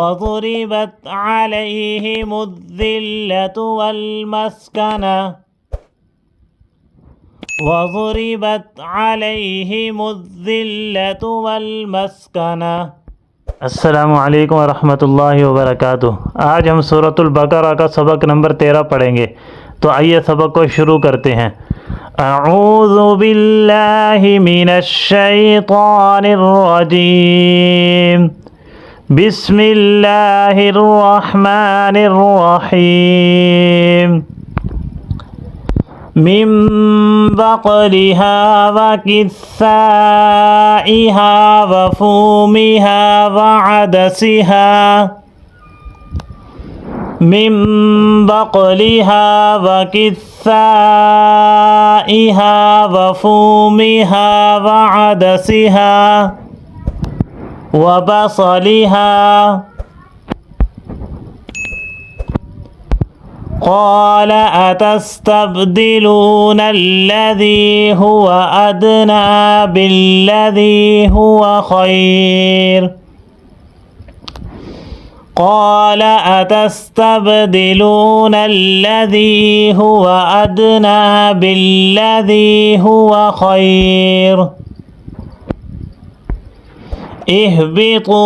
وضربت عليهم الذلة والمسكنة وضربت عليهم الذلة والمسكنة। अस्सलामु अलैकुम वरहमतुल्लाहि वबरकातुह। आज हम सूरतुल बकरा का सबक नंबर 13 पढ़ेंगे। तो आइए सबक को शुरू करते हैं। अऊज़ु बिल्लाहि मिनश शैतानिर रजीम। बिस्मिल्लाहिर रहमानिर रहीम। मिन बक़लिहा व किस्साइहा व फूमिहा व अदसिहा। मिन बक़लिहा व किस्साइहा व फूमिहा व अदसिहा व बसलिहा। क़ाल अतस्तब्दिलून अल्लज़ी हुवा अदना बिल्लज़ी हुवा खैर। क़ाल अतस्तब्दिलून अल्लज़ी हुवा अदना बिल्लज़ी हुवा खैर। इहबितू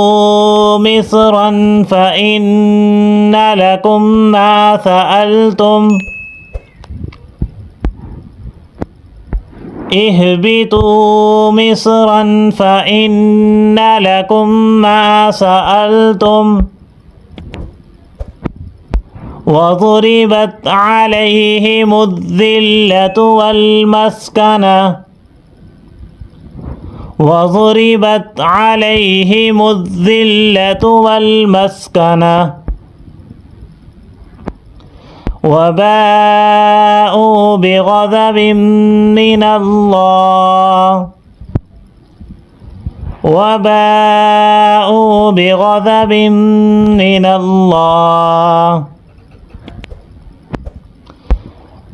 मिस्रन फ़इन्न लकुम मा सअलतुम। इहबितू मिस्रन फ़इन्न लकुम मा सअलतुम। वज़ुरिबत अलैहिमुज़्ज़िल्लतु वल्मस्कनह वज़ुरिबत अलैहिमुज़्ज़िल्लतु वल्मस्कनह वबाऊ बिग़ज़बिन मिनल्लाह वबाऊ बिग़ज़बिन मिनल्लाह।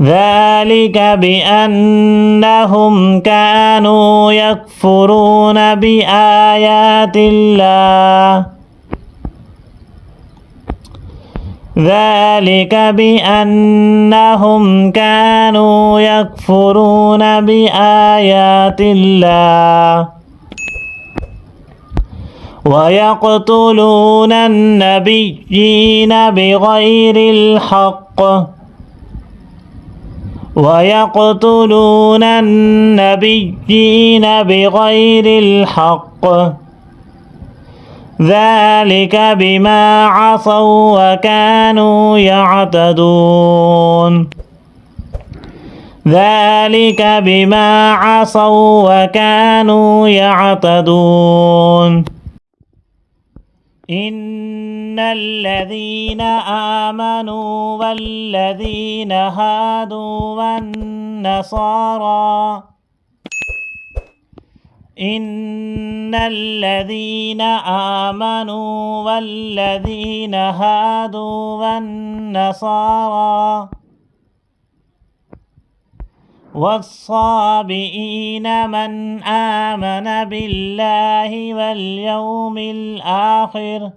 ذلك بأنهم كانوا يكفرون بآيات الله ذلك بأنهم كانوا يكفرون بآيات الله ويقتلون النبيين بغير الحق ويقتلون النبيين بغير الحق ذلك بما عصوا وكانوا يعتدون ذلك بما عصوا وكانوا يعتدون. إن الذين آمنوا والذين هادوا والنصارى إن الذين آمنوا والذين هادوا والنصارى والصابئين من آمن بالله واليوم الآخر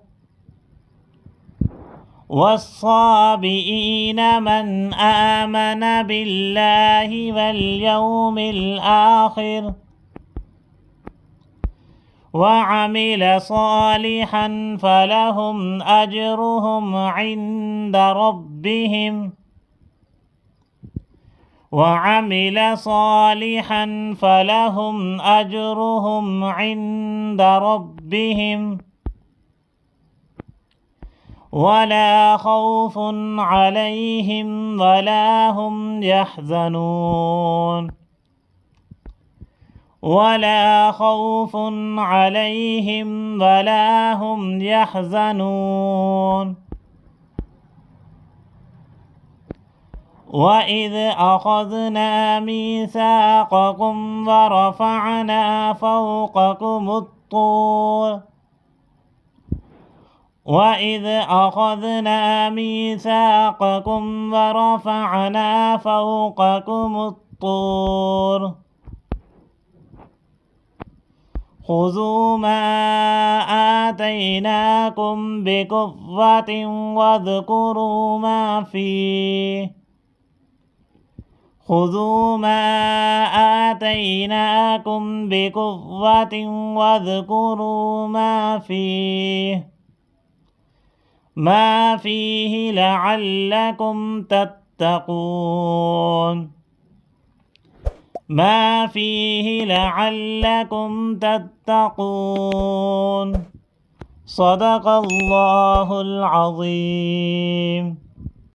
والصابئين من آمن بالله واليوم الآخر وعمل صالحا فلهم أجرهم عند ربهم وعمل صالحا فلهم أجرهم عند ربهم ولا خوف عليهم ولا هم يحزنون ولا خوف عليهم ولا هم يحزنون. وإذ أخذنا ميثاقكم ورفعنا فوقكم الطور وإذ أخذنا ميثاقكم ورفعنا فوقكم الطور خذوا ما آتيناكم بقوة واذكروا ما فيه خذوا ما آتيناكم بقوة واذكروا ما فيه لعلكم تتقون ما فيه لعلكم تتقون صدق الله العظيم.